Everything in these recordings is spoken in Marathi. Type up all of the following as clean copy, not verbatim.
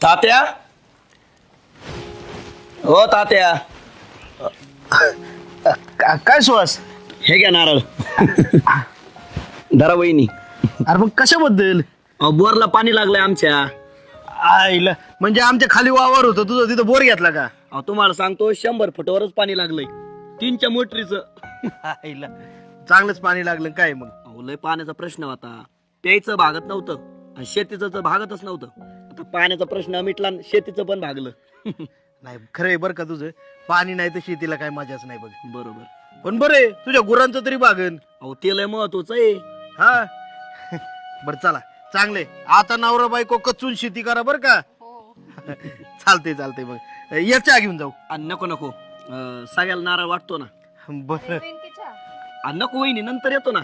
तात्या हो तात्या काय सुहास? हे घ्या नारळ धरा वहिनी. अरे मग कशाबद्दल? बोरला पाणी लागलंय आमच्या. आईला म्हणजे आमच्या खाली वावर होतं तुझं, तिथं बोर घेतला का? तुम्हाला सांगतो 100 फुटावरच पाणी लागलंय 3च्या मोटरीचं. आईला चांगलंच पाणी लागलं काय मग? लय पाण्याचा प्रश्न होता, प्यायचं भागत नव्हतं आणि शेतीचं तर भागतच नव्हतं. आता पाण्याचा प्रश्न मिटला आणि शेतीचं पण भागलं. नाही खरंय बरं का तुझं, पाणी नाही तर शेतीला काय मजाच नाही बघ. बरोबर. पण बरे तुझ्या गुरांचं तरी बागन. ते लय महत्वाचं आहे. हा बर चला चांगले. आता नवरा बायको कचून शेती करा बर का. चालते चालते मग याच्या घेऊन जाऊ. आणि नको नको सगळ्याला नारळ वाटतो ना. बर नको वहिनी नंतर येतो ना.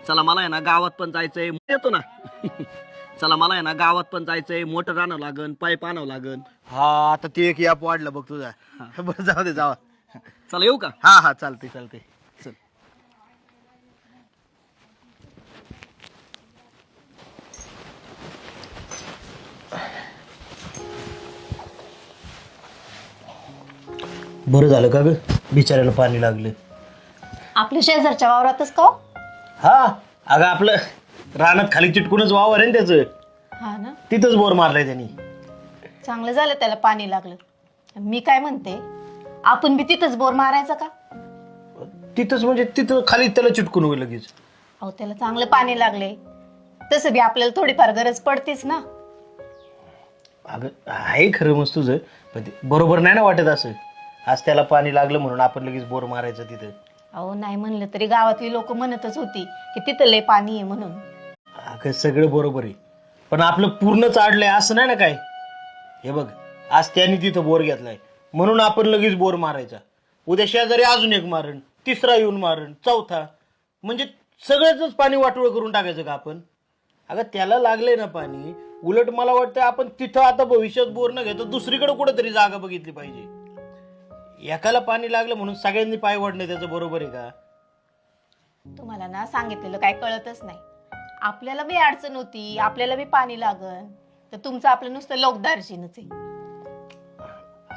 चला मला आहे ना गावात पण जायचंय, येतो ना. चला मला आहे ना गावात पण जायचंय, मोटर आणावं लागन, पाईप आणावं लागन. हा आता ते एक याप वाढलं बघ तुझा. बरं जाऊ दे जावा. चला येऊ का? हा हा चालते चालते चल. बरं झालं का ग, बिचाऱ्याला पाणी लागलं. आपल्या शेजारच्या वावरातच का हो? हा अगं आपलं रानात खाली चिटकूनच वावर आहे ना त्याचं, हा ना, तिथंच बोर मारलाय त्यांनी. चांगलं झालं त्याला पाणी लागलं. मी काय म्हणते, आपण बी तिथंच बोर मारायचा का? तिथंच म्हणजे तिथं खाली त्याला चिटकून होईल लगेच. अहो त्याला चांगलं पाणी लागले, तसं बी आपल्याला थोडीफार गरज पडतेच ना. अगं आहे खरं मस्त तुझं, पण ते बरोबर नाही ना वाटत असं. आज त्याला पाणी लागलं म्हणून आपण लगेच बोर मारायचं तिथं. अहो नाही म्हणलं तरी गावातली लोक म्हणतच होती की तिथं लय पाणी आहे म्हणून. अगं सगळं बरोबर आहे, पण आपलं पूर्ण चाडलंय असं नाही ना काय. हे बघ आज त्याने तिथं बोर घेतलाय म्हणून आपण लगेच बोर मारायचा. उद्या शेजारी अजून एक मारण, तिसरा येऊन मारण, चौथा, म्हणजे सगळ्याच पाणी वाटोळ करून टाकायचं का आपण? अगं त्याला लागलंय ना पाणी, उलट मला वाटतं आपण तिथं आता भविष्यात बोर न घेता दुसरीकडे कुठेतरी जागा बघितली पाहिजे. एकाला पाणी लागलं म्हणून सगळ्यांनी पाय वाढणं त्याचं बरोबर आहे का? तुम्हाला ना सांगितलेलं काय कळतच नाही. आपल्याला बी अडचण होती, आपल्याला बी पाणी लागन, तर तुमचं आपलं नुसतं लोकदार्जीनच आहे.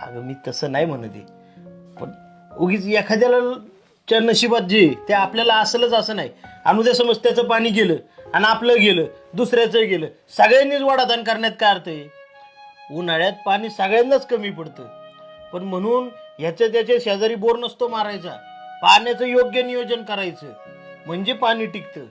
अगं मी तसं नाही म्हणत आहे, पण उगीच एखाद्याला नशिबात जे ते आपल्याला असलंच असं नाही. आणि उद्या समज त्याचं पाणी गेलं आणि आपलं गेलं, दुसऱ्याचं गेलं, सगळ्यांनीच वाडादान करण्यात काय अर्थ आहे? उन्हाळ्यात पाणी सगळ्यांनाच कमी पडतं, पण म्हणून ह्याच्या त्याच्या शेजारी बोर नसतो मारायचा. पाण्याचं योग्य नियोजन करायचं म्हणजे पाणी टिकतं.